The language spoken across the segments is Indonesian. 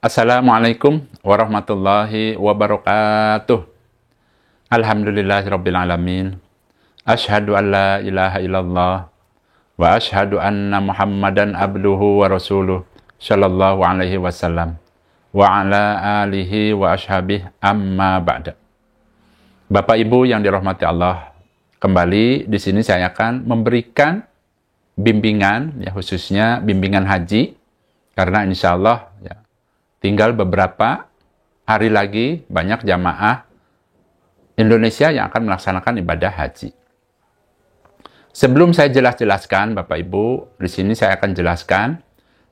Assalamualaikum warahmatullahi wabarakatuh. Alhamdulillahirabbil alamin. Asyhadu an la ilaha illallah wa asyhadu anna Muhammadan abduhu wa rasuluh sallallahu alaihi wasallam wa ala alihi wa ashabihi amma ba'da. Bapak Ibu yang dirahmati Allah, kembali di sini saya akan memberikan bimbingan, ya khususnya bimbingan haji, karena insya Allah ya, tinggal beberapa hari lagi banyak jamaah Indonesia yang akan melaksanakan ibadah haji. Sebelum saya jelaskan, Bapak Ibu, di sini saya akan jelaskan.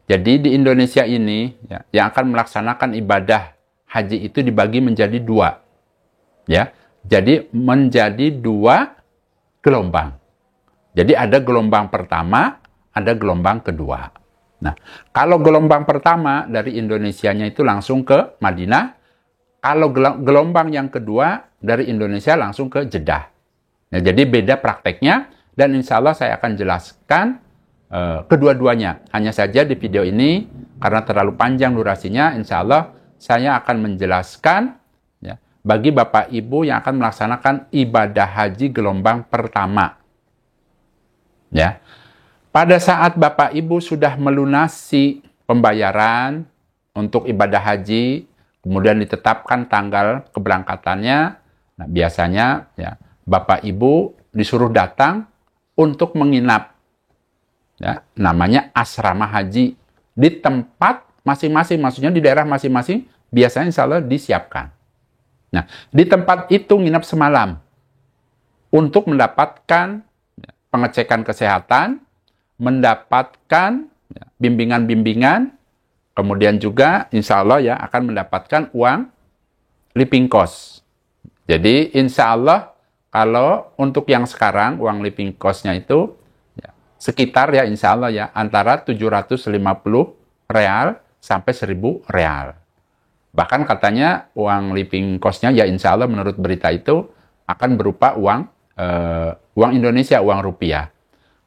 Jadi di Indonesia ini ya, yang akan melaksanakan ibadah haji itu dibagi menjadi dua, ya. Jadi menjadi dua gelombang. Jadi ada gelombang pertama, ada gelombang kedua. Nah, kalau gelombang pertama dari Indonesianya itu langsung ke Madinah, kalau gelombang yang kedua dari Indonesia langsung ke Jeddah. Nah, jadi beda prakteknya, dan insya Allah saya akan jelaskan kedua-duanya. Hanya saja di video ini, karena terlalu panjang durasinya, insya Allah saya akan menjelaskan ya, bagi Bapak Ibu yang akan melaksanakan ibadah haji gelombang pertama. Ya. Pada saat Bapak Ibu sudah melunasi pembayaran untuk ibadah haji, kemudian ditetapkan tanggal keberangkatannya, nah biasanya ya, Bapak Ibu disuruh datang untuk menginap. Ya, namanya asrama haji. Di tempat masing-masing, maksudnya di daerah masing-masing, biasanya insya Allah disiapkan. Nah, di tempat itu nginap semalam untuk mendapatkan pengecekan kesehatan, mendapatkan bimbingan-bimbingan, kemudian juga insya Allah ya akan mendapatkan uang living cost. Jadi insya Allah kalau untuk yang sekarang uang living cost-nya itu ya, sekitar ya insya Allah ya antara 750 real sampai 1000 real. Bahkan katanya uang living cost-nya ya insya Allah menurut berita itu akan berupa uang Indonesia, uang rupiah.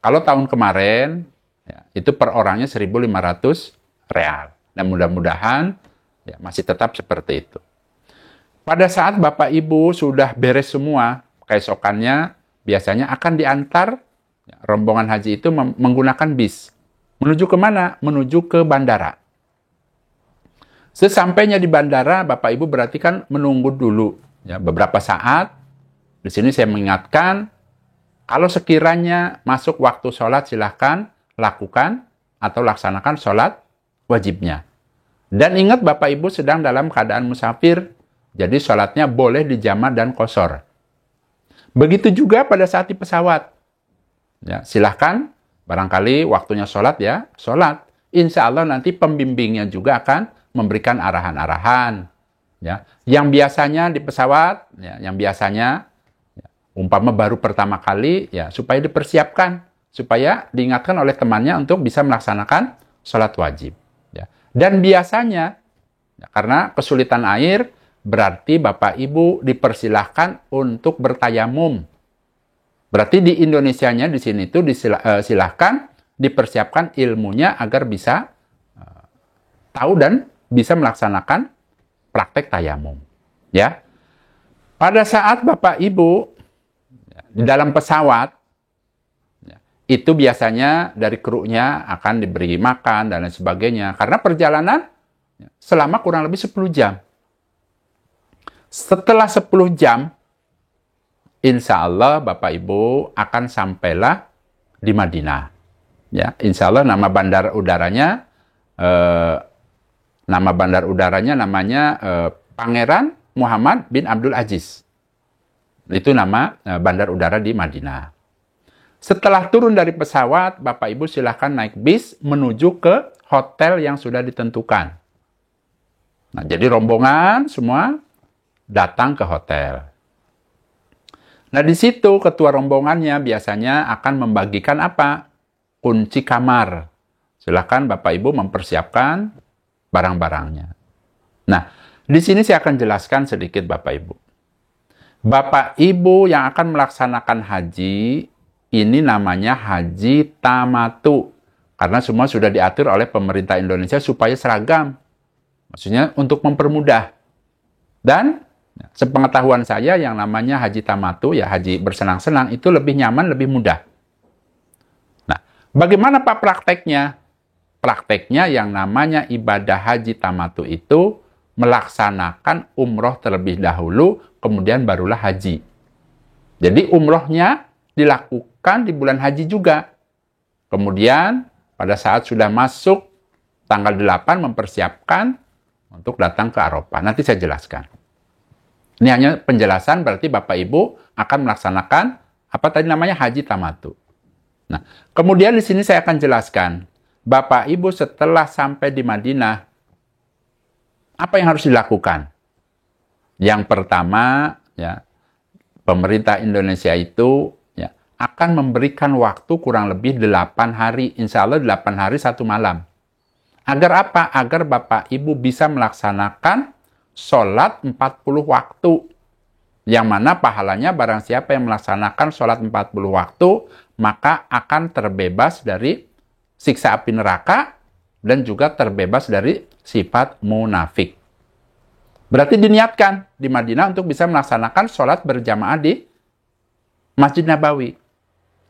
Kalau tahun kemarin, ya, itu per orangnya 1.500 real. Dan mudah-mudahan ya, masih tetap seperti itu. Pada saat Bapak Ibu sudah beres semua, keesokannya biasanya akan diantar ya, rombongan haji itu menggunakan bis. Menuju ke mana? Menuju ke bandara. Sesampainya di bandara, Bapak Ibu berarti kan menunggu dulu ya, beberapa saat. Di sini saya mengingatkan, kalau sekiranya masuk waktu sholat, silahkan lakukan atau laksanakan sholat wajibnya. Dan ingat Bapak Ibu sedang dalam keadaan musafir, jadi sholatnya boleh dijama dan qashar. Begitu juga pada saat di pesawat. Ya, silahkan, barangkali waktunya sholat ya, sholat. Insya Allah nanti pembimbingnya juga akan memberikan arahan-arahan. Ya. Yang biasanya di pesawat, ya, yang biasanya umpama baru pertama kali, ya supaya dipersiapkan, supaya diingatkan oleh temannya untuk bisa melaksanakan sholat wajib. Ya. Dan biasanya, ya, karena kesulitan air, berarti Bapak Ibu dipersilahkan untuk bertayamum. Berarti di Indonesianya di sini itu silahkan dipersiapkan ilmunya agar bisa tahu dan bisa melaksanakan praktek tayamum. Ya. Pada saat Bapak Ibu di dalam pesawat, itu biasanya dari krunya akan diberi makan dan lain sebagainya. Karena perjalanan selama kurang lebih 10 jam. Setelah 10 jam, insya Allah Bapak Ibu akan sampailah di Madinah. Ya, insya Allah nama bandar udaranya namanya Pangeran Muhammad bin Abdul Aziz. Itu nama bandar udara di Madinah. Setelah turun dari pesawat, Bapak Ibu silahkan naik bis menuju ke hotel yang sudah ditentukan. Nah, jadi rombongan semua datang ke hotel. Nah, di situ ketua rombongannya biasanya akan membagikan apa? Kunci kamar. Silahkan Bapak Ibu mempersiapkan barang-barangnya. Nah, di sini saya akan jelaskan sedikit Bapak Ibu. Bapak Ibu yang akan melaksanakan haji, ini namanya haji tamatu. Karena semua sudah diatur oleh pemerintah Indonesia supaya seragam. Maksudnya untuk mempermudah. Dan sepengetahuan saya yang namanya haji tamattu, ya haji bersenang-senang, itu lebih nyaman, lebih mudah. Nah, bagaimana Pak prakteknya? Prakteknya yang namanya ibadah haji tamattu itu melaksanakan umroh terlebih dahulu, kemudian barulah haji. Jadi umrohnya dilakukan di bulan haji juga. Kemudian pada saat sudah masuk tanggal 8 mempersiapkan untuk datang ke Arafah. Nanti saya jelaskan. Ini hanya penjelasan, berarti Bapak Ibu akan melaksanakan apa tadi namanya haji tamattu. Nah, kemudian di sini saya akan jelaskan, Bapak Ibu setelah sampai di Madinah, apa yang harus dilakukan? Yang pertama, ya, pemerintah Indonesia itu ya, akan memberikan waktu kurang lebih 8 hari, insya Allah 8 hari 1 malam. Agar apa? Agar Bapak Ibu bisa melaksanakan sholat 40 waktu. Yang mana pahalanya barang siapa yang melaksanakan sholat 40 waktu, maka akan terbebas dari siksa api neraka dan juga terbebas dari sifat munafik. Berarti diniatkan di Madinah untuk bisa melaksanakan sholat berjamaah di Masjid Nabawi.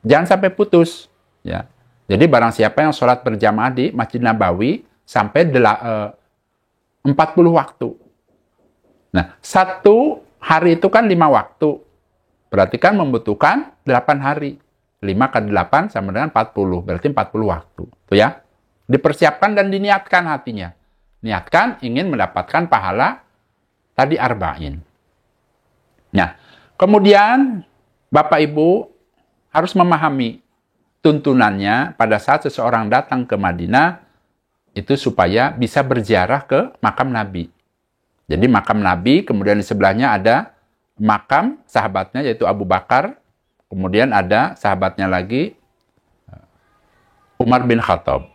Jangan sampai putus. Ya. Jadi barang siapa yang sholat berjamaah di Masjid Nabawi sampai 40 waktu. Nah, 1 hari itu kan 5 waktu. Berarti kan membutuhkan 8 hari. 5 kali 8 sama dengan 40. Berarti 40 waktu. Tuh ya. Dipersiapkan dan diniatkan hatinya. Niatkan ingin mendapatkan pahala tadi arba'in. Nah, kemudian Bapak Ibu harus memahami tuntunannya pada saat seseorang datang ke Madinah itu supaya bisa berziarah ke makam Nabi. Jadi makam Nabi, kemudian di sebelahnya ada makam sahabatnya yaitu Abu Bakar, kemudian ada sahabatnya lagi Umar bin Khattab.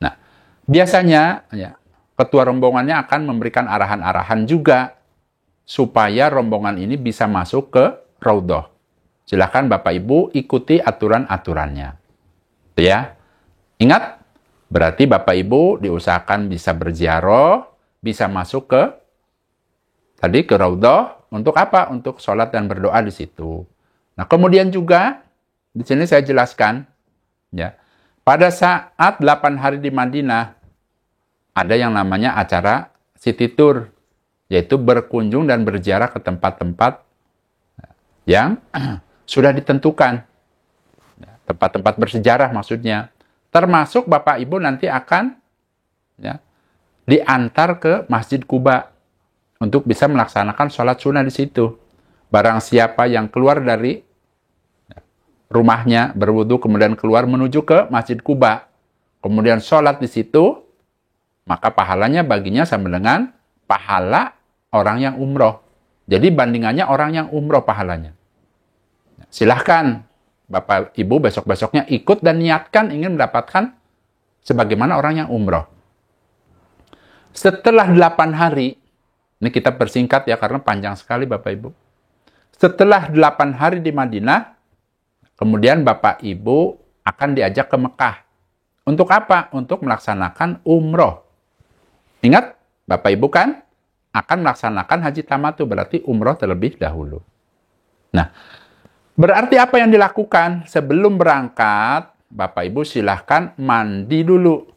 Nah, biasanya ya, ketua rombongannya akan memberikan arahan-arahan juga supaya rombongan ini bisa masuk ke Raudhah. Silahkan Bapak Ibu ikuti aturan-aturannya. Ya. Ingat, berarti Bapak Ibu diusahakan bisa berziarah, bisa masuk ke Raudhah untuk apa? Untuk sholat dan berdoa di situ. Nah, kemudian juga di sini saya jelaskan ya. Pada saat 8 hari di Madinah ada yang namanya acara city tour, yaitu berkunjung dan berziarah ke tempat-tempat yang sudah ditentukan. Tempat-tempat bersejarah maksudnya. Termasuk Bapak Ibu nanti akan ya, diantar ke Masjid Quba untuk bisa melaksanakan sholat sunnah di situ. Barang siapa yang keluar dari rumahnya, berwudu, kemudian keluar menuju ke Masjid Quba, kemudian sholat di situ, maka pahalanya baginya sama dengan pahala orang yang umroh. Jadi bandingannya orang yang umroh pahalanya. Silahkan Bapak Ibu besok-besoknya ikut dan niatkan ingin mendapatkan sebagaimana orang yang umroh. Setelah 8 hari, ini kita persingkat ya karena panjang sekali Bapak Ibu. Setelah 8 hari di Madinah, kemudian Bapak Ibu akan diajak ke Mekah. Untuk apa? Untuk melaksanakan umroh. Ingat, Bapak Ibu kan akan melaksanakan haji tamattu, berarti umroh terlebih dahulu. Nah, berarti apa yang dilakukan? Sebelum berangkat, Bapak Ibu silahkan mandi dulu.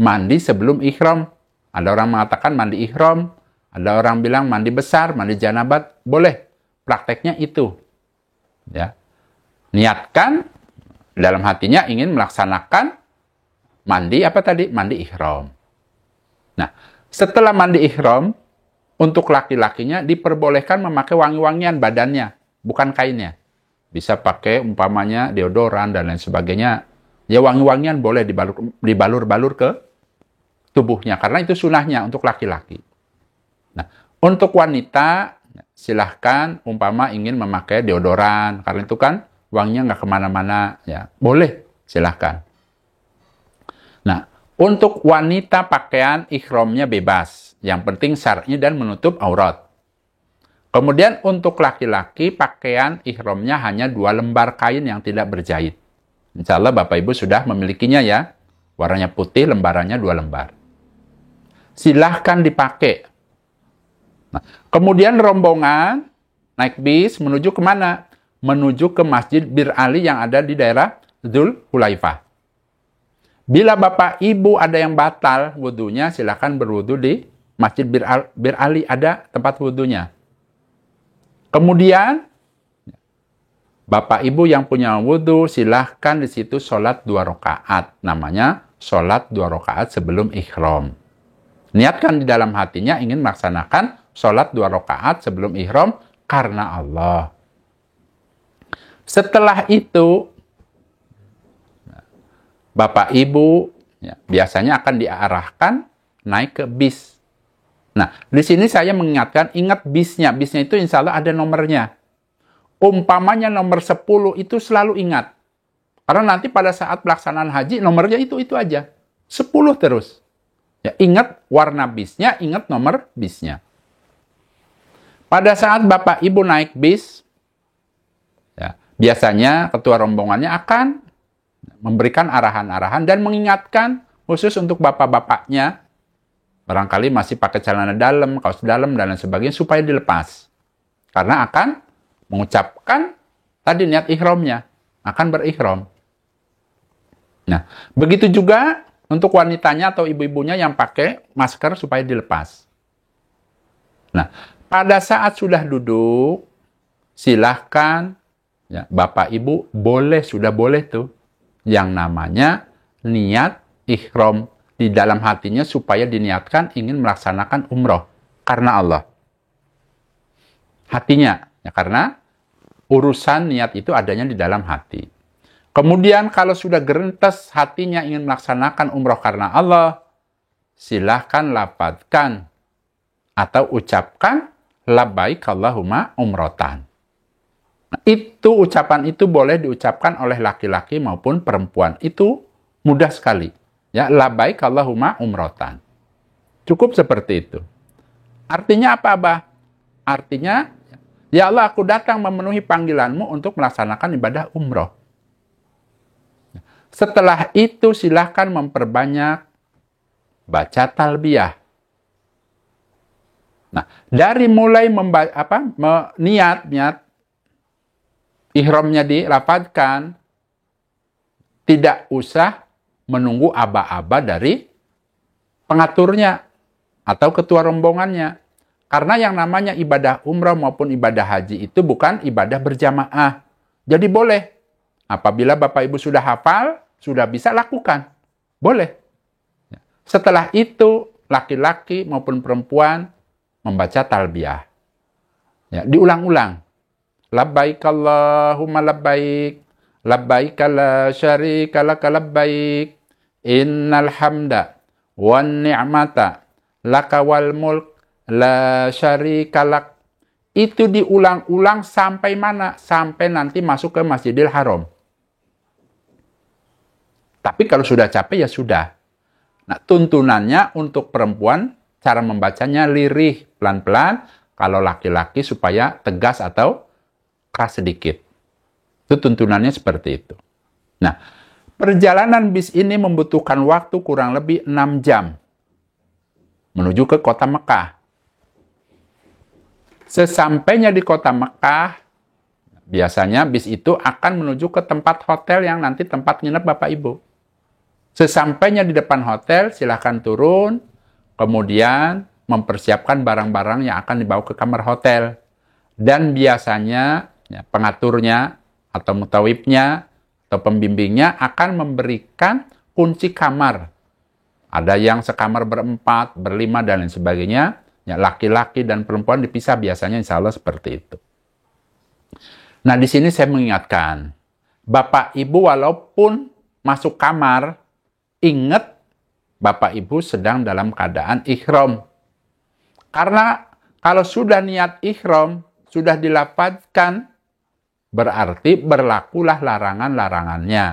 Mandi sebelum ihram. Ada orang mengatakan mandi ihram, ada orang bilang mandi besar, mandi janabat. Boleh, prakteknya itu. Ya. Niatkan dalam hatinya ingin melaksanakan mandi apa tadi? Mandi ihram. Nah, setelah mandi ihram, untuk laki-lakinya diperbolehkan memakai wangi-wangian badannya, bukan kainnya. Bisa pakai umpamanya deodoran dan lain sebagainya. Ya wangi-wangian boleh dibalur-balur ke tubuhnya, karena itu sunahnya untuk laki-laki. Nah, untuk wanita, silahkan umpama ingin memakai deodoran, karena itu kan wanginya nggak kemana-mana, ya boleh, silahkan. Nah, untuk wanita pakaian ihramnya bebas, yang penting syar'i dan menutup aurat. Kemudian untuk laki-laki pakaian ihramnya hanya 2 lembar kain yang tidak berjahit. Insya Allah Bapak Ibu sudah memilikinya ya, warnanya putih, lembarannya 2 lembar. silahkan dipakai. Nah, kemudian rombongan naik bis menuju kemana? Menuju ke Masjid Bir Ali yang ada di daerah Dzul Hulaifah. Bila Bapak Ibu ada yang batal wudhunya, silahkan berwudhu di Masjid Bir Ali, ada tempat wudhunya. Kemudian, Bapak Ibu yang punya wudhu, silahkan di situ sholat 2 rakaat. Namanya sholat 2 rakaat sebelum ihram. Niatkan di dalam hatinya ingin melaksanakan sholat 2 rakaat sebelum ihram karena Allah. Setelah itu, Bapak Ibu biasanya akan diarahkan naik ke bis. Nah, di sini saya mengingatkan, ingat bisnya. Bisnya itu insya Allah ada nomornya. Umpamanya nomor 10 itu selalu ingat. Karena nanti pada saat pelaksanaan haji, nomornya itu aja. 10 terus. Ya, ingat warna bisnya, ingat nomor bisnya. Pada saat Bapak Ibu naik bis, ya, biasanya ketua rombongannya akan memberikan arahan-arahan dan mengingatkan khusus untuk bapak-bapaknya, barangkali masih pakai celana dalam, kaos dalam, dan lain sebagainya, supaya dilepas. Karena akan mengucapkan tadi niat ihramnya, akan berihram. Nah, begitu juga untuk wanitanya atau ibu-ibunya yang pakai masker supaya dilepas. Nah, pada saat sudah duduk, silahkan ya, Bapak Ibu sudah boleh tuh yang namanya niat ihram di dalam hatinya supaya diniatkan ingin melaksanakan umroh karena Allah. Hatinya, ya, karena urusan niat itu adanya di dalam hati. Kemudian kalau sudah gerentes hatinya ingin melaksanakan umroh karena Allah, silahkan lafadzkan atau ucapkan labbaik Allahumma umrotan. Nah, itu ucapan itu boleh diucapkan oleh laki-laki maupun perempuan. Itu mudah sekali. Ya, labbaik Allahumma umrotan. Cukup seperti itu. Artinya apa, Abah? Artinya, ya Allah, aku datang memenuhi panggilanmu untuk melaksanakan ibadah umroh. Setelah itu silahkan memperbanyak baca talbiyah. Nah, dari mulai niat ihramnya dilafadzkan, tidak usah menunggu aba-aba dari pengaturnya atau ketua rombongannya. Karena yang namanya ibadah umrah maupun ibadah haji itu bukan ibadah berjamaah. Jadi boleh. Apabila Bapak Ibu sudah hafal, sudah bisa lakukan. Boleh. Setelah itu, laki-laki maupun perempuan membaca talbiyah. Ya, diulang-ulang. Labbaik Allahumma labbaik. Labbaik la syarika laka labbaik. Innal hamda wan ni'mata laka wal mulk la syarika lak. Itu diulang-ulang sampai mana? Sampai nanti masuk ke Masjidil Haram. Tapi kalau sudah capek ya sudah. Nah, tuntunannya untuk perempuan cara membacanya lirih, pelan-pelan. Kalau laki-laki supaya tegas atau keras sedikit. Itu tuntunannya seperti itu. Nah, perjalanan bis ini membutuhkan waktu kurang lebih 6 jam. Menuju ke kota Mekah. Sesampainya di kota Mekah, biasanya bis itu akan menuju ke tempat hotel yang nanti tempat nginep Bapak Ibu. Sesampainya di depan hotel, silahkan turun, kemudian mempersiapkan barang-barang yang akan dibawa ke kamar hotel. Dan biasanya ya, pengaturnya atau mutawibnya atau pembimbingnya akan memberikan kunci kamar. Ada yang sekamar berempat, berlima, dan lain sebagainya. Ya, laki-laki dan perempuan dipisah biasanya insya Allah seperti itu. Nah, di sini saya mengingatkan, Bapak Ibu walaupun masuk kamar, ingat Bapak Ibu sedang dalam keadaan ihram. Karena kalau sudah niat ihram, sudah dilafadzkan, berarti berlakulah larangan-larangannya.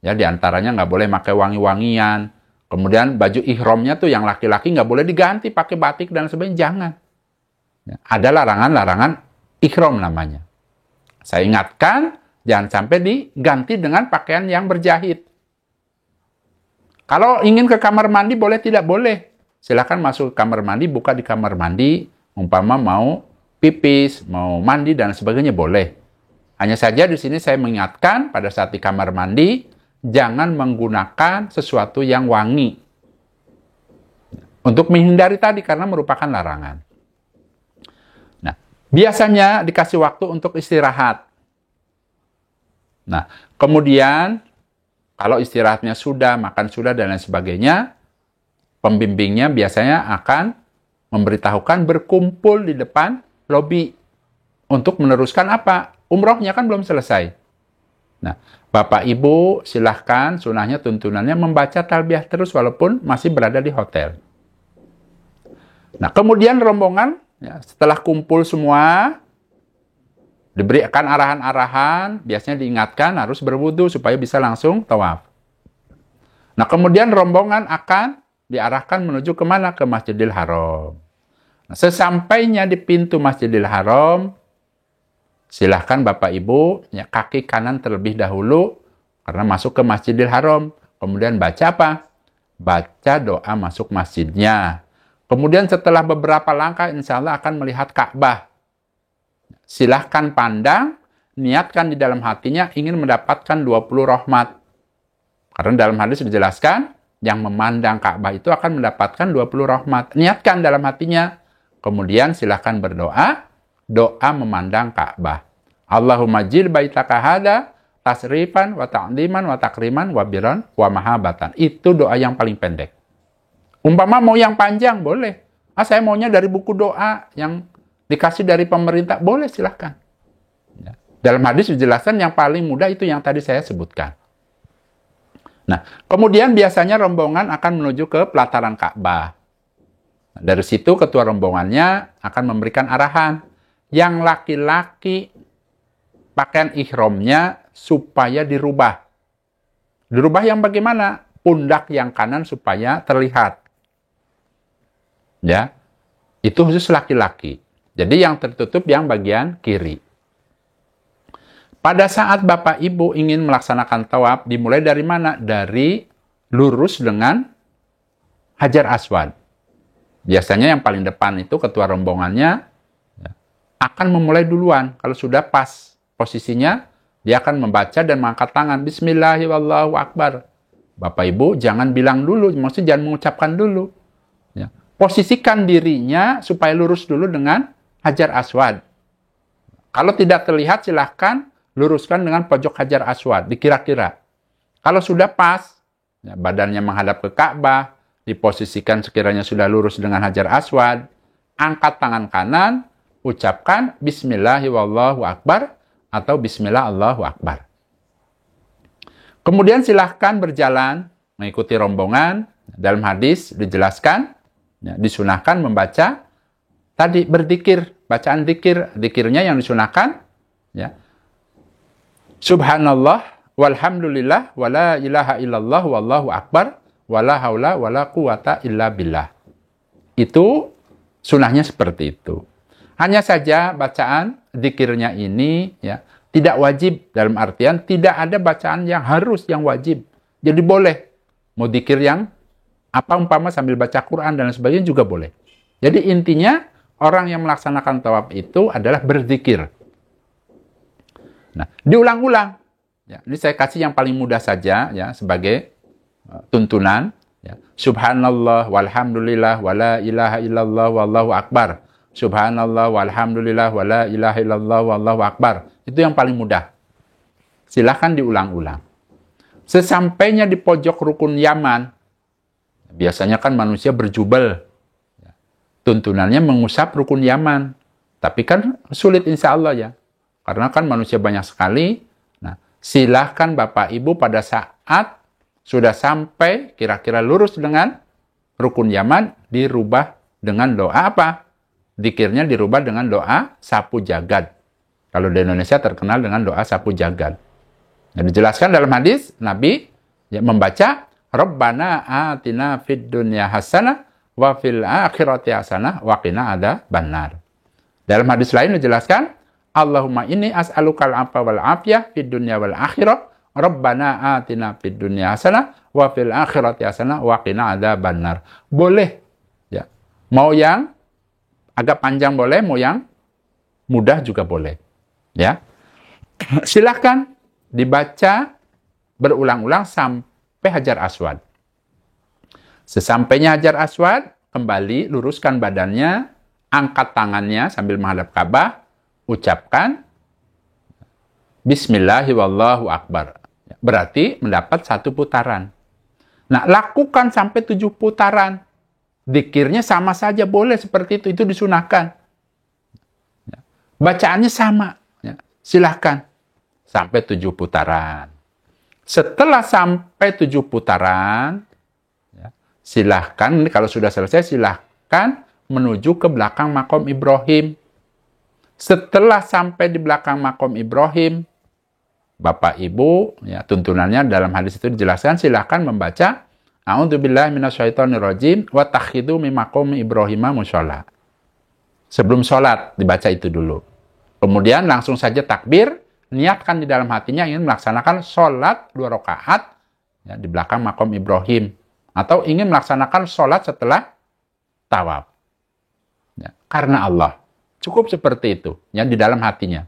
Ya, diantaranya nggak boleh pakai wangi-wangian. Kemudian baju ihramnya tuh yang laki-laki nggak boleh diganti pakai batik dan sebagainya. Jangan. Ya, ada larangan-larangan ihram namanya. Saya ingatkan, jangan sampai diganti dengan pakaian yang berjahit. Kalau ingin ke kamar mandi boleh, tidak boleh. silakan masuk ke kamar mandi, buka di kamar mandi, umpama mau pipis, mau mandi dan sebagainya boleh. Hanya saja di sini saya mengingatkan pada saat di kamar mandi jangan menggunakan sesuatu yang wangi untuk menghindari tadi karena merupakan larangan. Nah, biasanya dikasih waktu untuk istirahat. Nah, kemudian kalau istirahatnya sudah, makan sudah dan lain sebagainya, pembimbingnya biasanya akan memberitahukan berkumpul di depan lobi untuk meneruskan apa? Umrohnya kan belum selesai. Nah, Bapak Ibu silahkan sunahnya tuntunannya membaca talbiyah terus walaupun masih berada di hotel. Nah, kemudian rombongan ya, setelah kumpul semua diberikan arahan-arahan, biasanya diingatkan harus berwudu supaya bisa langsung tawaf. Nah, kemudian rombongan akan diarahkan menuju kemana? Ke Masjidil Haram. Nah, sesampainya di pintu Masjidil Haram, silahkan Bapak Ibu, ya, kaki kanan terlebih dahulu, karena masuk ke Masjidil Haram. Kemudian baca apa? Baca doa masuk masjidnya. Kemudian setelah beberapa langkah, insya Allah akan melihat Ka'bah. Silahkan pandang, niatkan di dalam hatinya ingin mendapatkan 20 rahmat. Karena dalam hadis dijelaskan, yang memandang Ka'bah itu akan mendapatkan 20 rahmat. Niatkan dalam hatinya. Kemudian silahkan berdoa, doa memandang Ka'bah. Allahumma jil baitaka hada tasrifan wa ta'diman wa takriman wa biran wa mahabatan. Itu doa yang paling pendek. Umpama mau yang panjang, boleh. Saya maunya dari buku doa yang dikasih dari pemerintah, boleh silahkan. Ya. Dalam hadis dijelaskan yang paling mudah itu yang tadi saya sebutkan. Nah, kemudian biasanya rombongan akan menuju ke pelataran Ka'bah. Dari situ ketua rombongannya akan memberikan arahan. Yang laki-laki pakaian ihramnya supaya dirubah. Dirubah yang bagaimana? Pundak yang kanan supaya terlihat. Ya, itu khusus laki-laki. Jadi yang tertutup yang bagian kiri. Pada saat Bapak Ibu ingin melaksanakan tawaf, dimulai dari mana? Dari lurus dengan Hajar Aswad. Biasanya yang paling depan itu ketua rombongannya akan memulai duluan. Kalau sudah pas posisinya, dia akan membaca dan mengangkat tangan. Bismillahirrahmanirrahim. Bapak Ibu jangan bilang dulu, maksudnya jangan mengucapkan dulu. Ya. Posisikan dirinya supaya lurus dulu dengan Hajar Aswad. Kalau tidak terlihat, silahkan luruskan dengan pojok Hajar Aswad, dikira-kira. Kalau sudah pas, ya, badannya menghadap ke Ka'bah, diposisikan sekiranya sudah lurus dengan Hajar Aswad, angkat tangan kanan, ucapkan Bismillahirrahmanirrahim atau Bismillah Allahu Akbar. Kemudian silahkan berjalan mengikuti rombongan. Dalam hadis dijelaskan, ya, disunahkan membaca tadi berzikir, bacaan zikir. Zikirnya yang disunahkan, ya, Subhanallah walhamdulillah wala ilaha illallah wallahu akbar wala haula wala quwata illa billah. Itu sunahnya seperti itu. Hanya saja bacaan zikirnya ini ya tidak wajib, dalam artian tidak ada bacaan yang harus, yang wajib. Jadi boleh mau zikir yang apa umpama sambil baca Quran dan sebagainya juga boleh. Jadi intinya orang yang melaksanakan tawaf itu adalah berzikir. Nah, diulang-ulang. Ya, ini saya kasih yang paling mudah saja ya sebagai tuntunan. Ya. Subhanallah walhamdulillah wala ilaha illallah wallahu akbar. Subhanallah walhamdulillah wala ilaha illallah wallahu akbar. Itu yang paling mudah. Silahkan diulang-ulang. Sesampainya di pojok rukun Yaman, biasanya kan manusia berjubel. Tuntunannya mengusap rukun Yaman. Tapi kan sulit insya Allah ya. Karena kan manusia banyak sekali. Nah, silahkan Bapak Ibu pada saat sudah sampai kira-kira lurus dengan rukun Yaman, dirubah dengan doa apa? Zikirnya dirubah dengan doa sapu jagad. Kalau di Indonesia terkenal dengan doa sapu jagad. Nah, dijelaskan dalam hadis, Nabi ya, membaca, Rabbana atina fid dunya hasanah wa fil akhirati hasanah wa qina adzabannar. Dalam hadis lain dijelaskan, Allahumma inni as'alukal afa wal afiyah fid dunya wal akhirah. Rabbana atina fid dunya hasanah wa fil akhirati hasanah wa qina adzabannar. Boleh Mau yang agak panjang boleh, mau yang mudah juga boleh. Ya. Silahkan dibaca berulang-ulang sampai Hajar Aswad. Sesampainya Hajar Aswad, kembali luruskan badannya, angkat tangannya sambil menghadap Ka'bah, ucapkan Bismillahirrahmanirrahim, wallahu akbar. Berarti mendapat 1 putaran. Nah, lakukan sampai 7 putaran. Dzikirnya sama saja, boleh seperti itu disunahkan. Bacaannya sama, ya. Silahkan sampai 7 putaran. Setelah sampai 7 putaran, ya, silahkan, kalau sudah selesai, silahkan menuju ke belakang makom Ibrahim. Setelah sampai di belakang makom Ibrahim, Bapak Ibu, ya, tuntunannya dalam hadis itu dijelaskan, silahkan membaca A'udzubillahi minasyaitonirrajim wa takhidu min maqami Ibrahim musholla. Sebelum sholat dibaca itu dulu. Kemudian langsung saja takbir, niatkan di dalam hatinya ingin melaksanakan sholat 2 rakaat ya, di belakang makom Ibrahim, atau ingin melaksanakan sholat setelah tawaf. Ya, karena Allah. Cukup seperti itu, ya, di dalam hatinya.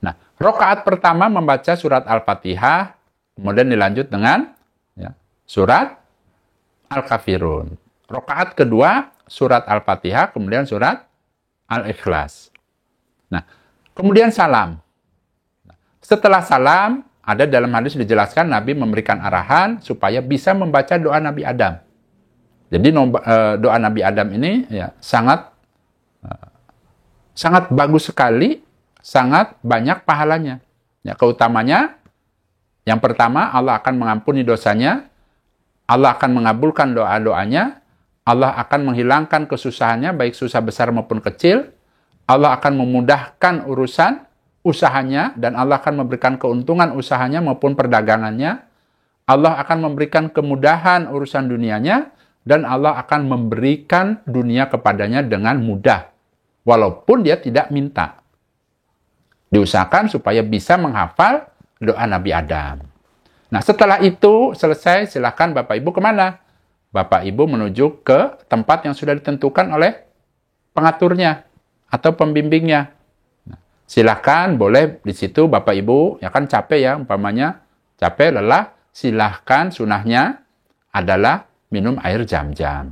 Nah, rakaat pertama membaca surat Al-Fatihah, kemudian dilanjut dengan ya, surat Al-Kafirun. Rakaat kedua, surat Al-Fatihah, kemudian surat Al-Ikhlas. Nah, kemudian salam. Setelah salam, ada dalam hadis dijelaskan Nabi memberikan arahan supaya bisa membaca doa Nabi Adam. Jadi doa Nabi Adam ini ya sangat bagus sekali, sangat banyak pahalanya. Ya, keutamanya, yang pertama, Allah akan mengampuni dosanya, Allah akan mengabulkan doa-doanya, Allah akan menghilangkan kesusahannya, baik susah besar maupun kecil, Allah akan memudahkan urusan usahanya, dan Allah akan memberikan keuntungan usahanya maupun perdagangannya, Allah akan memberikan kemudahan urusan dunianya, dan Allah akan memberikan dunia kepadanya dengan mudah, walaupun dia tidak minta. Diusahakan supaya bisa menghafal doa Nabi Adam. Nah, setelah itu selesai, silakan Bapak Ibu kemana? Bapak Ibu menuju ke tempat yang sudah ditentukan oleh pengaturnya atau pembimbingnya. Nah, silakan, boleh di situ Bapak Ibu, ya kan capek ya, umpamanya capek, lelah, silahkan, sunahnya adalah minum air Zam-Zam.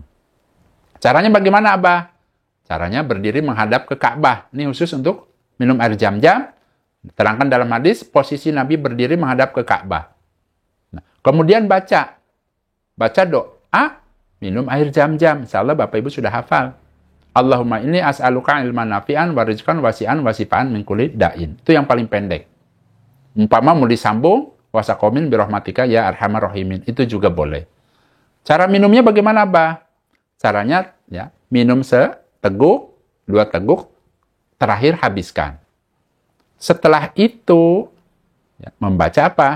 Caranya bagaimana, Abah? Caranya berdiri menghadap ke Ka'bah. Ini khusus untuk minum air Zam-Zam. Terangkan dalam hadis, posisi Nabi berdiri menghadap ke Ka'bah. Nah, kemudian baca doa, minum air Zam-Zam. Insyaallah Bapak Ibu sudah hafal. Allahumma inni as'aluka ilman nafi'an wa rizqan wasi'an wa sifaan min kulli da'in. Itu yang paling pendek. Umpama mau disambung, wasaqomin birahmatika ya arhamar rahimin. Itu juga boleh. Cara minumnya bagaimana, Bah? Caranya ya, minum seteguk, 2 teguk, terakhir habiskan. Setelah itu ya, membaca apa?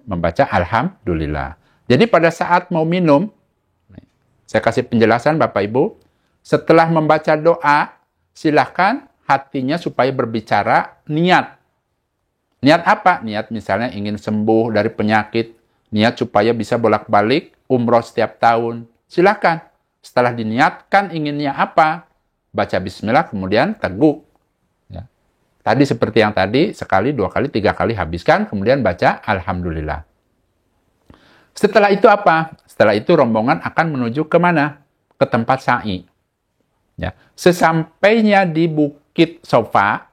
Membaca alhamdulillah. Jadi pada saat mau minum, saya kasih penjelasan Bapak Ibu, setelah membaca doa, silahkan hatinya supaya berbicara niat. Niat apa? Niat misalnya ingin sembuh dari penyakit, niat supaya bisa bolak-balik umroh setiap tahun. Silahkan. Setelah diniatkan inginnya apa? Baca bismillah, kemudian teguk. Ya. Tadi seperti yang tadi, sekali, 2 kali, 3 kali habiskan, kemudian baca alhamdulillah. Setelah itu apa? Setelah itu rombongan akan menuju ke mana? Ke tempat sa'i. Ya. Sesampainya di Bukit Sofa,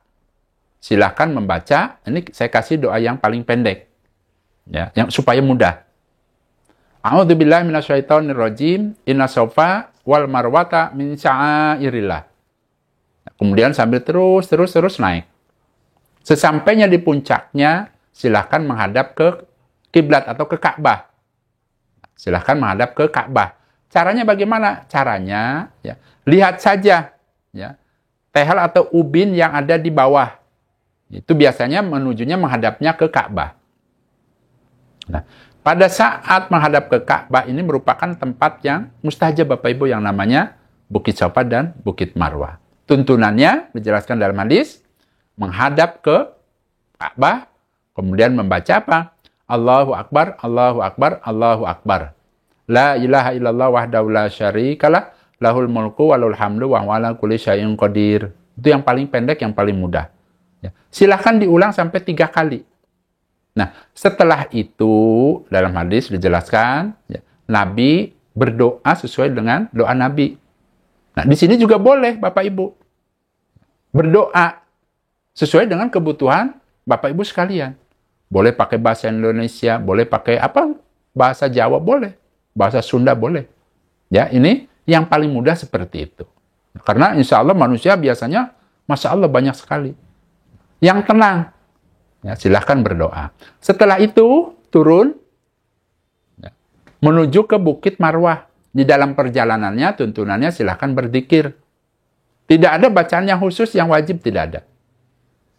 silahkan membaca, ini saya kasih doa yang paling pendek. Ya, yang supaya mudah. A'udzubillahi minasyaitonirrajim, inna sofa wal marwata min sya'airillah. Kemudian sambil terus naik. Sesampainya di puncaknya, silahkan menghadap ke kiblat atau ke Ka'bah. Silahkan menghadap ke Ka'bah. Caranya bagaimana? Caranya, ya, lihat saja ya, tehel atau ubin yang ada di bawah. Itu biasanya menujunya menghadapnya ke Ka'bah. Nah, pada saat menghadap ke Ka'bah ini merupakan tempat yang mustajab Bapak Ibu yang namanya Bukit Sofa dan Bukit Marwah. Tuntunannya dijelaskan dalam hadis, menghadap ke Ka'bah, kemudian membaca apa? Allahu Akbar, Allahu Akbar, Allahu Akbar. La ilaha illallah wahdahu la syarikalah, lahul mulku walul hamdu wa huwa ala kulli syai'in qadir. Itu yang paling pendek, yang paling mudah. Ya. Silahkan diulang sampai 3 kali. Nah, setelah itu dalam hadis dijelaskan, ya, Nabi berdoa sesuai dengan doa Nabi. Nah, di sini juga boleh Bapak Ibu berdoa sesuai dengan kebutuhan Bapak Ibu sekalian. Boleh pakai bahasa Indonesia, boleh pakai apa? Bahasa Jawa boleh, bahasa Sunda boleh. Ya, ini yang paling mudah seperti itu. Karena insya Allah manusia biasanya, Masya Allah banyak sekali. Yang tenang, ya, silahkan berdoa. Setelah itu turun, ya, menuju ke Bukit Marwah. Di dalam perjalanannya, tuntunannya silahkan berzikir. Tidak ada bacaan yang khusus, yang wajib tidak ada.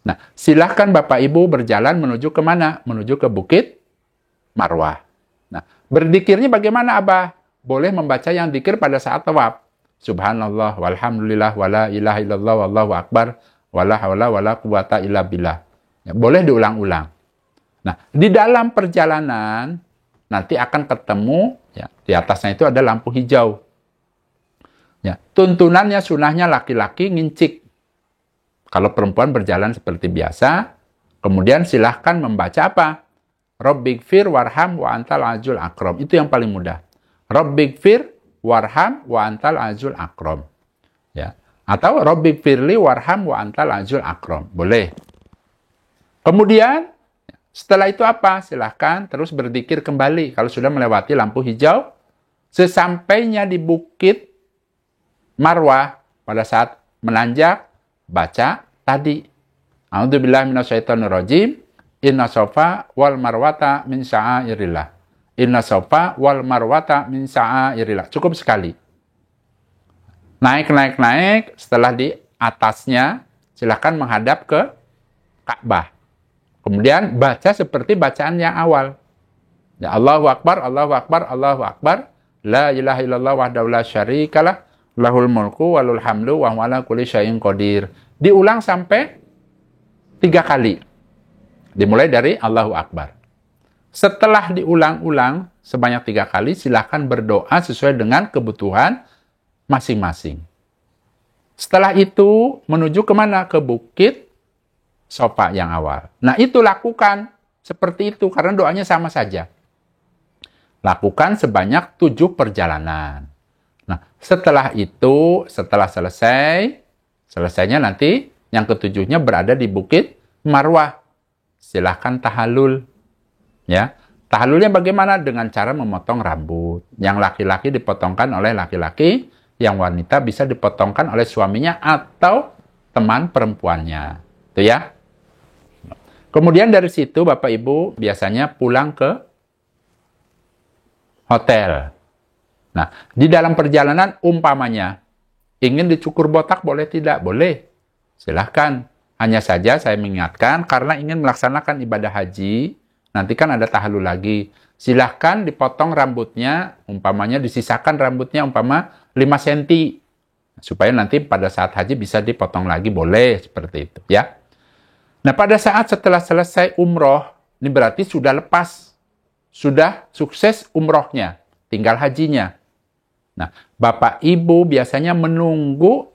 Nah, silahkan Bapak Ibu berjalan menuju ke mana? Menuju ke Bukit Marwah. Nah, berzikirnya bagaimana, Abah? Boleh membaca yang zikir pada saat tawaf. Subhanallah, walhamdulillah, wala ilaha illallah, wallahu akbar, wala hawla wala quwata illa billah. Ya, boleh diulang-ulang. Nah, di dalam perjalanan nanti akan ketemu, ya, di atasnya itu ada lampu hijau. Ya, tuntunannya, sunahnya laki-laki ngincik. Kalau perempuan berjalan seperti biasa, kemudian silahkan membaca apa? Rabbighfir warham wa antal azul akram. Itu yang paling mudah. Rabbighfir warham wa antal azul akram. Ya. Atau Rabbighfirli warham wa antal azul akram. Boleh. Kemudian, setelah itu apa? Silahkan terus berzikir kembali. Kalau sudah melewati lampu hijau, sesampainya di Bukit Marwah, pada saat menanjak, baca tadi. A'udzubillahi minasyaitonirrajim. Inna sofa wal marwata min sya'airillah. Inna sofa wal marwata min sya'airillah. Cukup sekali. Naik. Setelah di atasnya, silakan menghadap ke Ka'bah. Kemudian baca seperti bacaan yang awal. Ya, Allahu Akbar, Allahu Akbar, Allahu Akbar. La ilaha illallah wahdahu la syarikalah. Lahul mulku walul hamdu wa huwa ala kulli syai'in qadir. Diulang sampai 3 kali. Dimulai dari Allahu Akbar. Setelah diulang-ulang sebanyak 3 kali, silakan berdoa sesuai dengan kebutuhan masing-masing. Setelah itu, menuju kemana? Ke Bukit Sofa yang awal. Nah, itu lakukan seperti itu, karena doanya sama saja. Lakukan sebanyak 7 perjalanan. Nah, setelah itu, setelah selesainya nanti, yang ketujuhnya berada di Bukit Marwah. Silahkan tahallul. Ya, tahallulnya bagaimana? Dengan cara memotong rambut. Yang laki-laki dipotongkan oleh laki-laki, yang wanita bisa dipotongkan oleh suaminya atau teman perempuannya. Itu ya. Kemudian dari situ Bapak Ibu biasanya pulang ke hotel. Nah, di dalam perjalanan umpamanya ingin dicukur botak boleh tidak? Boleh. Silahkan. Hanya saja saya mengingatkan, karena ingin melaksanakan ibadah haji, nanti kan ada tahallul lagi. Silahkan dipotong rambutnya, umpamanya disisakan rambutnya umpama 5 cm. Supaya nanti pada saat haji bisa dipotong lagi, boleh seperti itu. Ya. Nah, pada saat setelah selesai umroh, ini berarti sudah lepas. Sudah sukses umrohnya, tinggal hajinya. Nah, Bapak Ibu biasanya menunggu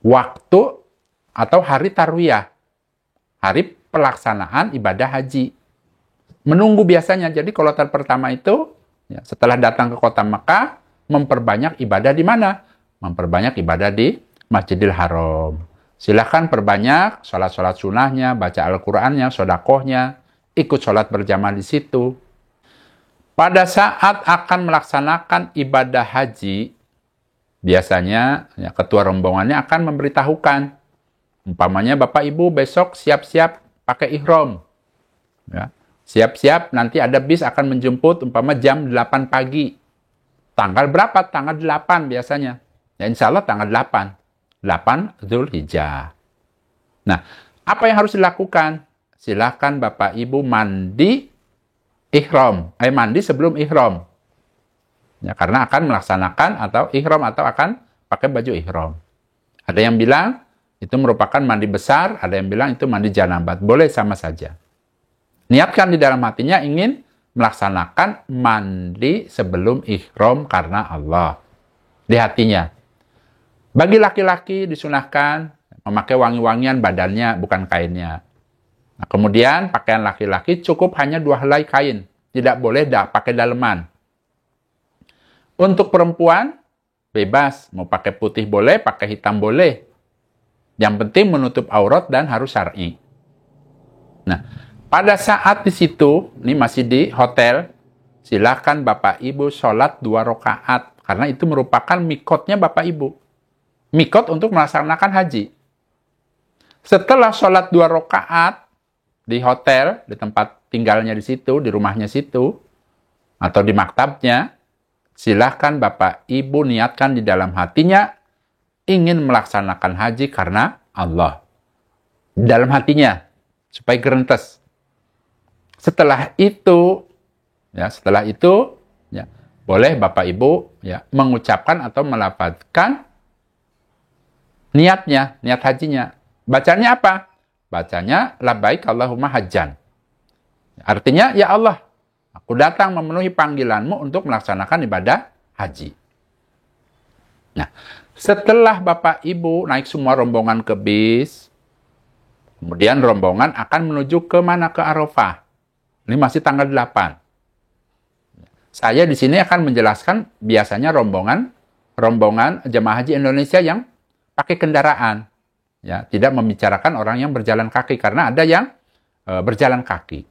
waktu atau hari tarwiyah, hari pelaksanaan ibadah haji. Menunggu biasanya. Jadi kloter pertama itu, ya, setelah datang ke kota Mekah, memperbanyak ibadah di mana? Memperbanyak ibadah di Masjidil Haram. Silahkan perbanyak sholat-sholat sunahnya, baca Al-Qur'annya, sodakohnya, ikut sholat berjamaah di situ. Pada saat akan melaksanakan ibadah haji, biasanya ya, ketua rombongannya akan memberitahukan, umpamanya Bapak Ibu besok siap-siap pakai ihram. Ya. Siap-siap nanti ada bis akan menjemput umpama jam 8 pagi. Tanggal berapa? Tanggal 8 biasanya. Ya, insya Allah tanggal 8. 8 Zulhijjah. Nah, apa yang harus dilakukan? Silakan Bapak Ibu mandi ihram. Mandi sebelum ihram. Ya, karena akan melaksanakan atau ihram atau akan pakai baju ihram. Ada yang bilang itu merupakan mandi besar, ada yang bilang itu mandi janabat. Boleh sama saja. Niatkan di dalam hatinya ingin melaksanakan mandi sebelum ihram karena Allah. di hatinya. Bagi laki-laki disunahkan memakai wangi-wangian badannya, bukan kainnya. Nah, kemudian pakaian laki-laki cukup hanya 2 helai kain. Tidak boleh pakai daleman. Untuk perempuan, bebas. Mau pakai putih boleh, pakai hitam boleh. Yang penting menutup aurat dan harus syar'i. Nah, pada saat di situ, ini masih di hotel, silakan Bapak Ibu sholat 2 rakaat. Karena itu merupakan mikotnya Bapak Ibu. Mikot untuk melaksanakan haji. Setelah sholat 2 rakaat di hotel, di tempat tinggalnya di situ, di rumahnya situ, atau di maktabnya, silahkan Bapak Ibu niatkan di dalam hatinya ingin melaksanakan haji karena Allah. Di dalam hatinya, supaya gerentes. Setelah itu, boleh Bapak Ibu mengucapkan atau melafadzkan niatnya, niat hajinya. Bacanya apa? Bacanya labbaik Allahumma hajjan. Artinya, ya Allah, aku datang memenuhi panggilanmu untuk melaksanakan ibadah haji. Nah, setelah Bapak Ibu naik semua rombongan ke bis, kemudian rombongan akan menuju ke mana? Ke Arafah. Ini masih tanggal 8. Saya di sini akan menjelaskan biasanya rombongan jemaah haji Indonesia yang pakai kendaraan. Ya, tidak membicarakan orang yang berjalan kaki, karena ada yang berjalan kaki.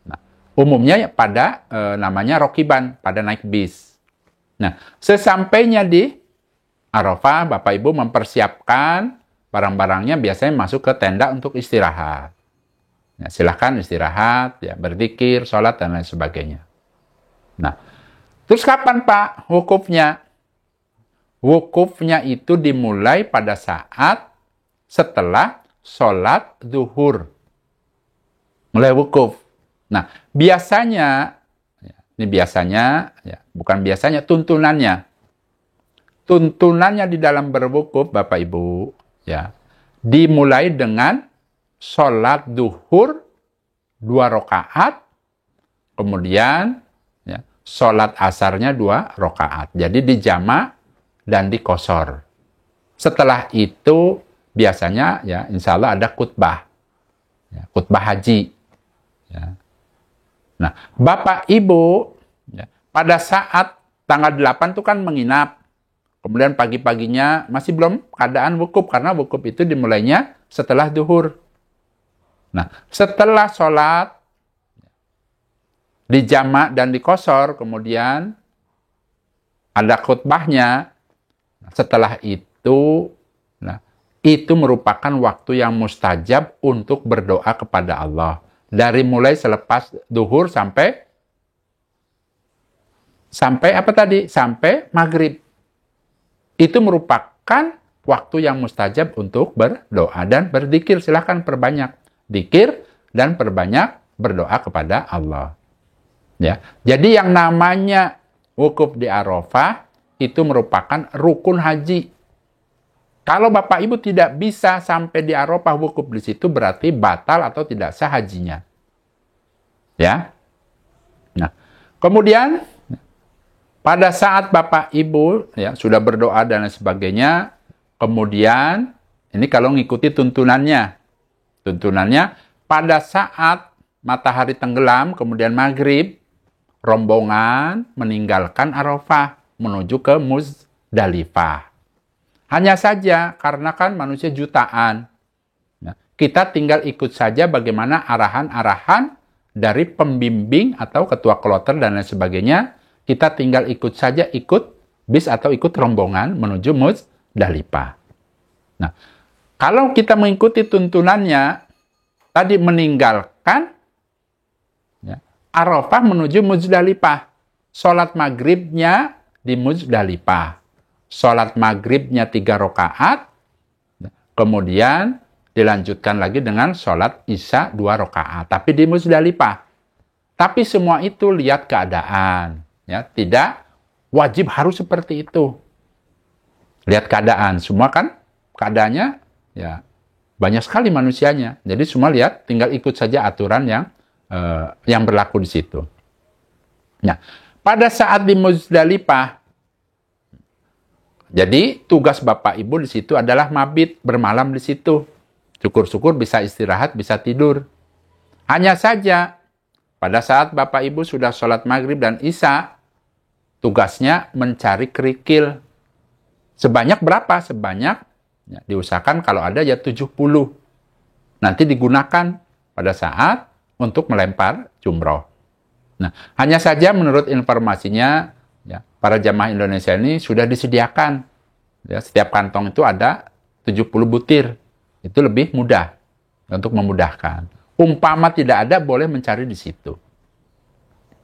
Nah, umumnya pada namanya rokiban, pada naik bis. Nah, sesampainya di Arafah, Bapak Ibu mempersiapkan barang-barangnya, biasanya masuk ke tenda untuk istirahat. Ya, silahkan istirahat, ya, berzikir, sholat, dan lain sebagainya. Nah, terus kapan Pak wukufnya? Wukufnya itu dimulai pada saat setelah sholat zuhur. Mulai wukuf. Nah, biasanya, bukan biasanya, tuntunannya. Tuntunannya di dalam berwukuf, Bapak Ibu, dimulai dengan sholat zuhur 2 rakaat, kemudian sholat asarnya 2 rakaat. Jadi dijamak dan dikosor. Setelah itu biasanya insya Allah ada khutbah, khutbah haji. Nah, Bapak Ibu pada saat tanggal 8 itu kan menginap. Kemudian pagi-paginya masih belum keadaan wukuf, karena wukuf itu dimulainya setelah zuhur. Nah, setelah sholat dijamak dan dikosor, kemudian ada khutbahnya. Setelah itu, itu merupakan waktu yang mustajab untuk berdoa kepada Allah. Dari mulai selepas zuhur sampai apa tadi? Sampai maghrib. Itu merupakan waktu yang mustajab untuk berdoa dan berzikir. Silahkan perbanyak zikir dan perbanyak berdoa kepada Allah. Ya. Jadi yang namanya wukuf di Arafah itu merupakan rukun haji. Kalau Bapak Ibu tidak bisa sampai di Arafah wukuf di situ, berarti batal atau tidak sah hajinya. Ya. Nah, kemudian pada saat Bapak Ibu sudah berdoa dan lain sebagainya, kemudian ini kalau ngikuti tuntunannya pada saat matahari tenggelam, kemudian maghrib, rombongan meninggalkan Arafah menuju ke Muzdalifah. Hanya saja, karena kan manusia jutaan, kita tinggal ikut saja bagaimana arahan-arahan dari pembimbing atau ketua kloter dan lain sebagainya. Kita tinggal ikut saja, ikut bis atau ikut rombongan menuju Muzdalifah. Nah, kalau kita mengikuti tuntunannya, tadi meninggalkan Arafah menuju Muzdalifah. Sholat maghribnya di Muzdalifah. Sholat maghribnya 3 rakaat, kemudian dilanjutkan lagi dengan sholat isya 2 rakaat, tapi di Muzdalifah. Tapi semua itu lihat keadaan, tidak wajib harus seperti itu. Lihat keadaan, semua kan keadaannya banyak sekali manusianya. Jadi semua lihat, tinggal ikut saja aturan yang berlaku di situ. Nah, pada saat di Muzdalifah, Jadi tugas Bapak Ibu di situ adalah mabit, bermalam di situ. Syukur-syukur bisa istirahat, bisa tidur. Hanya saja pada saat Bapak Ibu sudah sholat maghrib dan isya, tugasnya mencari kerikil. Sebanyak berapa? Sebanyak, ya, diusahakan kalau ada ya 70. Nanti digunakan pada saat untuk melempar jumroh. Nah, hanya saja menurut informasinya, ya, para jamaah Indonesia ini sudah disediakan. Ya, setiap kantong itu ada 70 butir. Itu lebih mudah untuk memudahkan. Umpama tidak ada, boleh mencari di situ.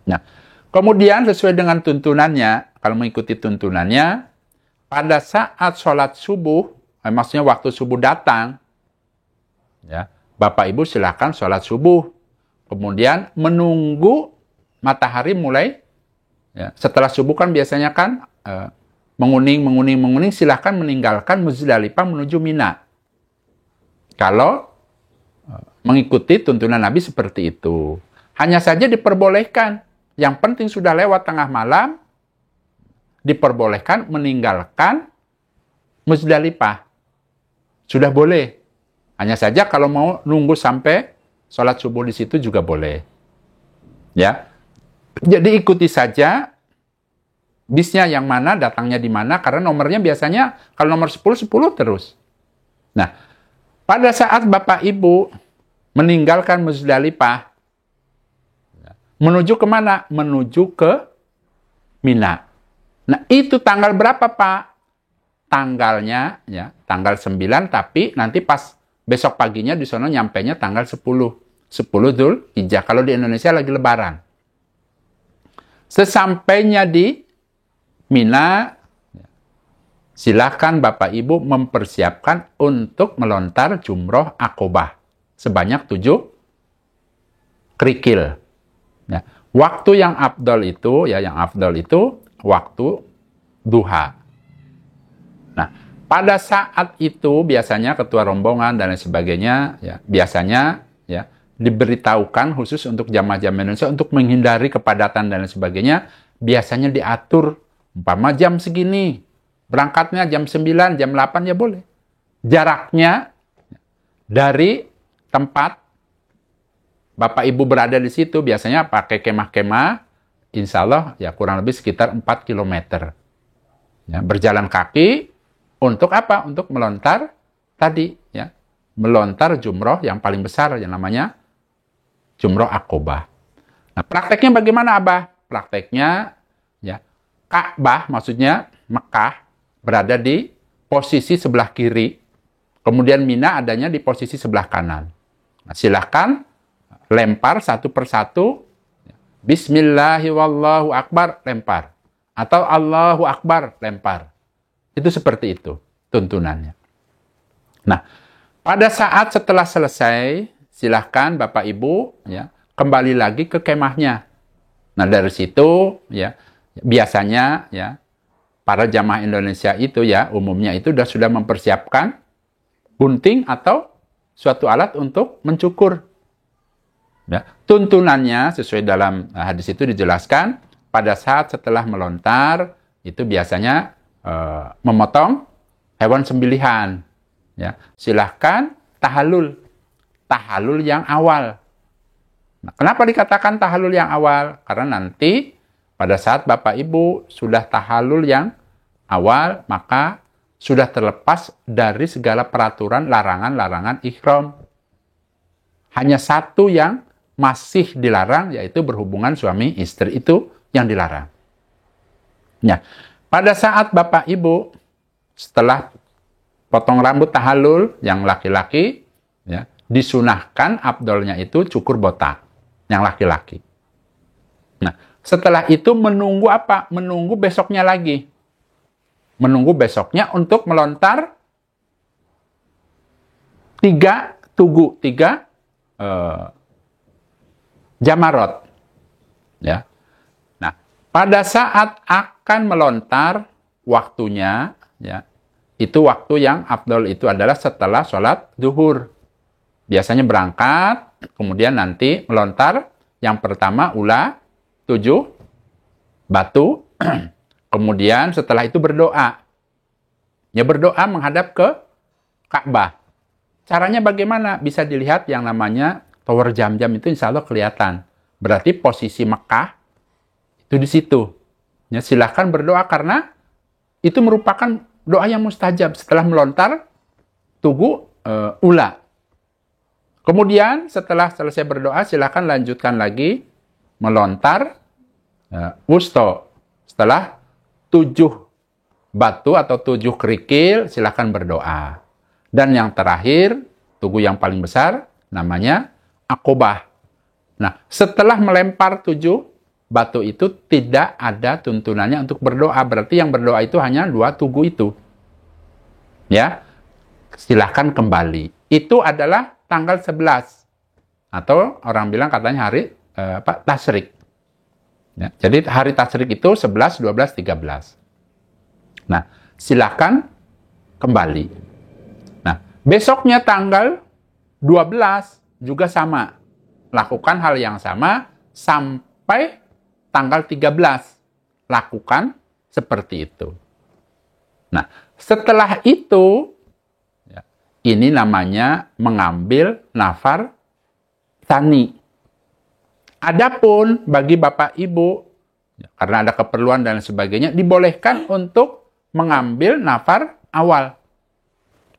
Nah, kemudian sesuai dengan tuntunannya, kalau mengikuti tuntunannya, pada saat sholat subuh, maksudnya waktu subuh datang, ya, Bapak Ibu silakan sholat subuh. Kemudian menunggu matahari mulai, ya, setelah subuh kan biasanya kan menguning, silahkan meninggalkan Muzdalifah menuju Mina. Kalau mengikuti tuntunan Nabi seperti itu. Hanya saja diperbolehkan. Yang penting sudah lewat tengah malam, diperbolehkan meninggalkan Muzdalifah. Sudah boleh. Hanya saja kalau mau nunggu sampai sholat subuh di situ juga boleh. Ya. Jadi ikuti saja bisnya yang mana, datangnya di mana, karena nomornya biasanya kalau nomor 10, 10 terus. Nah, pada saat Bapak Ibu meninggalkan Muzdalifah, menuju kemana? Menuju ke Mina. Nah, itu tanggal berapa, Pak? Tanggalnya, ya, tanggal 9, tapi nanti pas besok paginya di sana nyampenya tanggal 10. 10 Dzulhijjah, kalau di Indonesia lagi lebaran. Sesampainya di Mina, silakan Bapak Ibu mempersiapkan untuk melontar jumroh akobah sebanyak 7 kerikil. Ya. Waktu yang afdal itu, ya, waktu duha. Nah, pada saat itu biasanya ketua rombongan dan lain sebagainya, ya, biasanya, ya, diberitahukan khusus untuk jamaah-jamaah Indonesia untuk menghindari kepadatan dan lain sebagainya, biasanya diatur umpama jam segini. Berangkatnya jam 9, jam 8 ya boleh. Jaraknya dari tempat Bapak Ibu berada di situ biasanya pakai kemah-kemah, insya Allah ya kurang lebih sekitar 4 km. Ya, berjalan kaki untuk apa? Untuk melontar tadi, ya, melontar jumroh yang paling besar yang namanya jumroh akobah. Nah, prakteknya bagaimana, Abah? Prakteknya, ya, Ka'bah, maksudnya Mekah, berada di posisi sebelah kiri, kemudian Mina adanya di posisi sebelah kanan. Nah, silahkan lempar satu persatu, Bismillahirrahmanirrahim, Akbar, lempar. Atau Allahu Akbar, lempar. Itu seperti itu tuntunannya. Nah, pada saat setelah selesai, silahkan Bapak Ibu, ya, kembali lagi ke kemahnya. Nah, dari situ, ya, biasanya, ya, para jamaah Indonesia itu, ya, umumnya itu sudah mempersiapkan gunting atau suatu alat untuk mencukur. Ya, tuntunannya sesuai dalam hadis itu dijelaskan, pada saat setelah melontar, itu biasanya memotong hewan sembelihan. Ya, silahkan tahallul. Tahallul yang awal. Nah, kenapa dikatakan tahallul yang awal? Karena nanti pada saat Bapak Ibu sudah tahallul yang awal, maka sudah terlepas dari segala peraturan larangan-larangan ihram. Hanya satu yang masih dilarang, yaitu berhubungan suami istri, itu yang dilarang. Nah, pada saat Bapak Ibu setelah potong rambut tahallul yang laki-laki, ya, disunahkan afdolnya itu cukur botak yang laki-laki. Nah, setelah itu menunggu apa? Menunggu besoknya lagi. Menunggu besoknya untuk melontar 3 jamarot. Ya. Nah, pada saat akan melontar waktunya, ya, itu waktu yang afdol itu adalah setelah sholat zuhur. Biasanya berangkat, kemudian nanti melontar yang pertama ula 7 batu, kemudian setelah itu berdoa. Ya berdoa menghadap ke Ka'bah. Caranya bagaimana? Bisa dilihat yang namanya Tower Jam-Jam itu insya Allah kelihatan. Berarti posisi Mekah itu di situ. Ya, silahkan berdoa karena itu merupakan doa yang mustajab. Setelah melontar, tugu ula. Kemudian setelah selesai berdoa, silahkan lanjutkan lagi melontar wusto. Setelah 7 batu atau 7 kerikil, silahkan berdoa. Dan yang terakhir, tugu yang paling besar, namanya Aqobah. Nah, setelah melempar 7 batu itu, tidak ada tuntunannya untuk berdoa. Berarti yang berdoa itu hanya 2 tugu itu. Ya, silahkan kembali. Itu adalah tanggal 11. Atau orang bilang katanya hari Tasyrik. Ya, jadi hari Tasyrik itu 11, 12, 13. Nah, silakan kembali. Nah, besoknya tanggal 12 juga sama. Lakukan hal yang sama sampai tanggal 13. Lakukan seperti itu. Nah, setelah itu, ya, ini namanya mengambil nafar tani. Adapun bagi Bapak Ibu, ya, karena ada keperluan dan sebagainya, dibolehkan untuk mengambil nafar awal.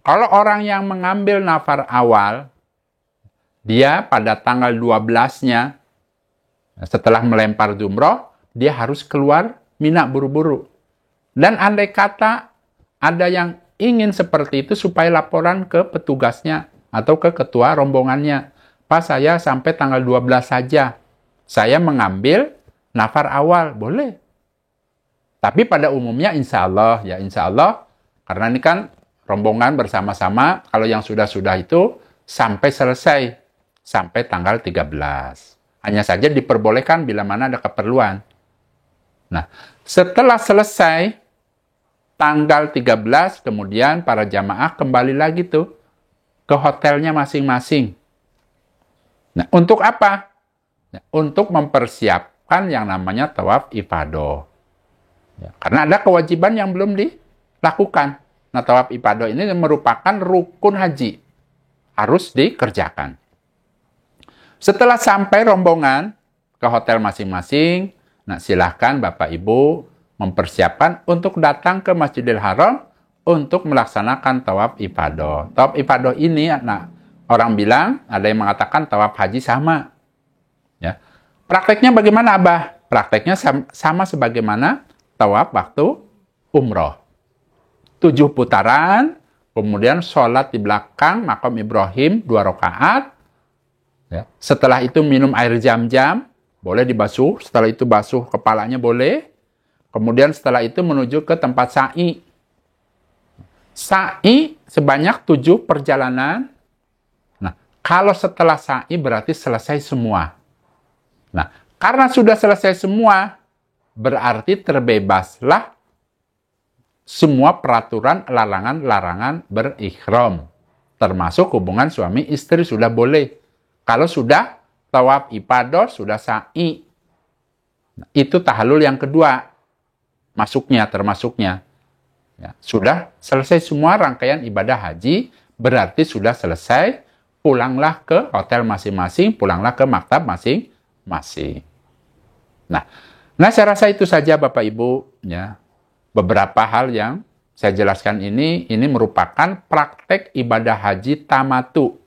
Kalau orang yang mengambil nafar awal, dia pada tanggal 12-nya, setelah melempar jumroh, dia harus keluar Mina buru-buru. Dan andai kata ada yang ingin seperti itu supaya laporan ke petugasnya atau ke ketua rombongannya. Pak, saya sampai tanggal 12 saja. Saya mengambil nafar awal. Boleh. Tapi pada umumnya insya Allah, karena ini kan rombongan bersama-sama, kalau yang sudah-sudah itu sampai selesai, sampai tanggal 13. Hanya saja diperbolehkan bila mana ada keperluan. Nah, setelah selesai, tanggal 13, kemudian para jamaah kembali lagi tuh ke hotelnya masing-masing. Nah, untuk apa? Nah, untuk mempersiapkan yang namanya tawaf ifadah. Ya, karena ada kewajiban yang belum dilakukan. Nah, tawaf ifadah ini merupakan rukun haji. Harus dikerjakan. Setelah sampai rombongan ke hotel masing-masing, nah silahkan Bapak Ibu mempersiapkan untuk datang ke Masjidil Haram untuk melaksanakan tawaf ifadah. Tawaf ifadah ini, nah, orang bilang, ada yang mengatakan tawaf haji sama. Ya. Prakteknya bagaimana, Abah? Prakteknya sama sebagaimana tawaf waktu umroh. 7 putaran, kemudian sholat di belakang makam Ibrahim 2 rakaat. Ya. Setelah itu minum air Zam-Zam, boleh dibasuh. Setelah itu basuh kepalanya boleh. Kemudian setelah itu menuju ke tempat sa'i. Sa'i sebanyak 7 perjalanan. Nah, kalau setelah sa'i berarti selesai semua. Nah, karena sudah selesai semua, berarti terbebaslah semua peraturan larangan-larangan berikhram. Termasuk hubungan suami istri sudah boleh. Kalau sudah tawaf ifadah, sudah sa'i. Nah, itu tahallul yang kedua. Termasuknya. Ya, sudah selesai semua rangkaian ibadah haji, berarti sudah selesai. Pulanglah ke hotel masing-masing, pulanglah ke maktab masing-masing. Nah, saya rasa itu saja Bapak Ibu. Ya. Beberapa hal yang saya jelaskan ini merupakan praktek ibadah haji tamatu.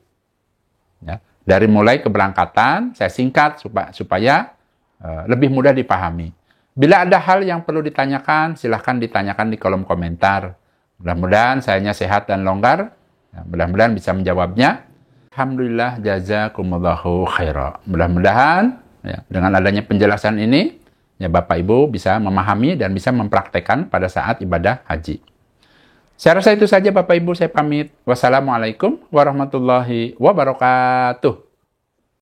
Ya. Dari mulai keberangkatan, saya singkat supaya lebih mudah dipahami. Bila ada hal yang perlu ditanyakan, silahkan ditanyakan di kolom komentar. Mudah-mudahan sayanya sehat dan longgar. Ya, mudah-mudahan bisa menjawabnya. Alhamdulillah, jazakumullahu khaira. Mudah-mudahan ya, dengan adanya penjelasan ini, ya Bapak Ibu bisa memahami dan bisa mempraktekkan pada saat ibadah haji. Saya rasa itu saja Bapak Ibu, saya pamit. Wassalamualaikum warahmatullahi wabarakatuh.